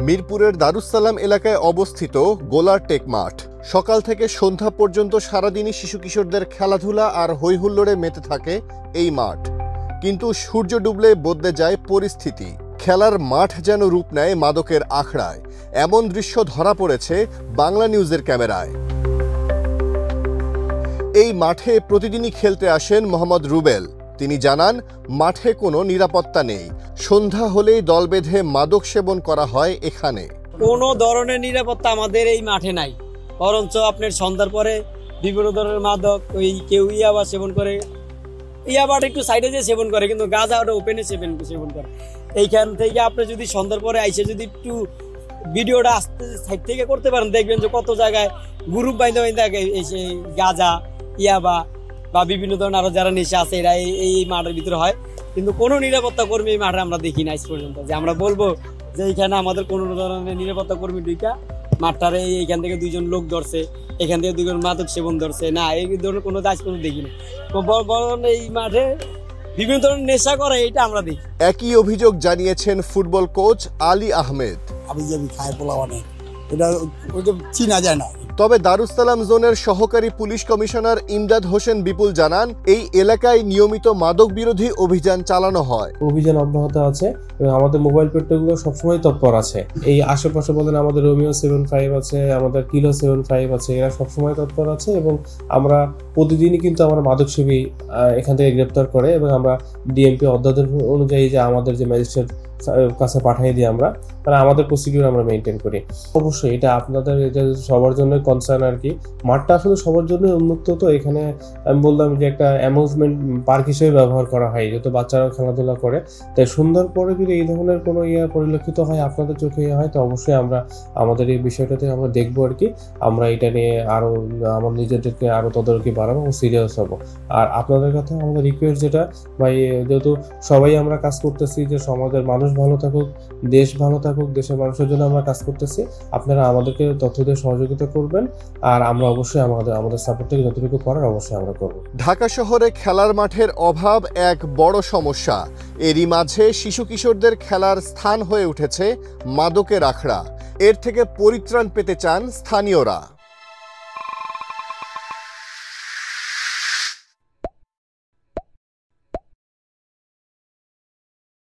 মিরপুরের দারুস-সালাম এলাকায় অবস্থিত গোলার টেক মাঠ। সকাল থেকে সন্ধ্যা পর্যন্ত সারাদিনই শিশু কিশোরদের খেলাধুলা আর হৈহুল্লোড়ে মেতে থাকে এই মাঠ। কিন্তু সূর্য ডুবলে বদলে যায় পরিস্থিতি। খেলার মাঠ যেন রূপ নেয় মাদকের আখড়ায়। এমন দৃশ্য ধরা পড়েছে বাংলা নিউজের ক্যামেরায়। এই মাঠে প্রতিদিনই খেলতে আসেন মোহাম্মদ রুবেল। তিনি জানান, মাঠে কোনো নিরাপত্তা নেই। সন্ধ্যা হলেই দল বেঁধে মাদক সেবন করা হয় এখানে। কোনো ধরনের নিরাপত্তা আমাদের এই মাঠে নাই, বরঞ্চ আপনার সন্ধ্যার পরে বিভিন্ন ধরনের মাদক, ওই কেউ ইয়াবা সেবন করে, ইয়াবাটা একটু সাইডে যে সেবন করে, কিন্তু গাঁজা ওটা ওপেনে সেবন করে। এইখান থেকে আপনি যদি সন্ধ্যার পরে আইসে যদি একটু ভিডিওটা আস্তে সাইড থেকে করতে পারেন, দেখবেন যে কত জায়গায় গ্রুপ বাইন্দা এসে গাঁজা, ইয়াবা বা বিভিন্ন ধরনের আরো যারা নেশা আছে এরা এই মাঠের ভিতরে হয়। কিন্তু কোনো নিরাপত্তা কর্মী এই মাঠে আমরা দেখি না আজ পর্যন্ত, যে আমরা বলবো যে এইখানে আমাদের কোনো ধরনের নিরাপত্তা কর্মী ঢুকা মাঠটারে এইখান থেকে দুইজন লোক ধরছে, এখান থেকে দুইজন মাদক সেবন ধরছে, না এই ধরনের কোনো কাজ কোনো দেখি না। বরং এই মাঠে বিভিন্ন ধরনের নেশা করে, এটা আমরা দেখি। একই অভিযোগ জানিয়েছেন ফুটবল কোচ আলী আহমেদ। আমি যে খায় পোলা অনেক, এটা ওইটা চিনা যায় না। তবে দারুস-সালাম জোনের সহকারী পুলিশ কমিশনার ইমদাদ হোসেন বিপুল জানান, এই এলাকায় নিয়মিত মাদক বিরোধী অভিযান চালানো হয়। অভিযান অব্যাহত আছে এবং আমাদের মোবাইল পেট্রোলগুলো সবসময় তৎপর আছে। এই আশেপাশে বলেন আমাদের রোমিও 75 আছে, আমাদের কিলো 75 আছে, এরা সবসময় তৎপর আছে এবং আমরা প্রতিদিনই কিন্তু আমরা মাদকসেবী এখান থেকে গ্রেপ্তার করে এবং আমরা ডিএমপি অধ্যাদেশ অনুযায়ী যে আমাদের যে ম্যাজিস্ট্রেট কাছে পাঠিয়ে দিই আমরা, তারা আমাদের প্রসিডিউর আমরা মেনটেন করি। অবশ্যই এটা আপনাদের এটা সবার জন্য কনসার্ন আর কি। মাঠটা আসলে সবার জন্য উন্মুক্ত, তো এখানে আমি বললাম যে একটা অ্যামিউজমেন্ট পার্ক হিসেবে ব্যবহার করা হয়, যত বাচ্চারা খেলাধুলা করে। তাই সুন্দর পরে যদি এই ধরনের কোনো পরিলক্ষিত হয়, আপনাদের চোখে হয়, তো অবশ্যই আমরা আমাদের এই বিষয়টাতে আমরা দেখবো আর কি। আমরা এটা নিয়ে আরও আমার নিজেদেরকে আরও তদারকি বাড়াবো এবং সিরিয়াস হবো। আর আপনাদের কাছে আমাদের রিকোয়েস্ট যেটা ভাই, যেহেতু সবাই আমরা কাজ করতেছি যে সমাজের মানুষ ভালো থাকুক, দেশ ভালো থাকুক, দেশের মানুষের জন্য আমরা কাজ করতেছি, আপনারা আমাদেরকে তথ্য দিয়ে সহযোগিতা করবেন আর আমরা অবশ্যই আমাদের সাপোর্ট থেকে যতটুকু করার অবশ্যই আমরা করব। ঢাকা শহরে খেলার মাঠের অভাব এক বড় সমস্যা। এরই মাঝে শিশু কিশোরদের খেলার স্থান হয়ে উঠেছে মাদকের আখড়া। এর থেকে পরিত্রাণ পেতে চান স্থানীয়রা।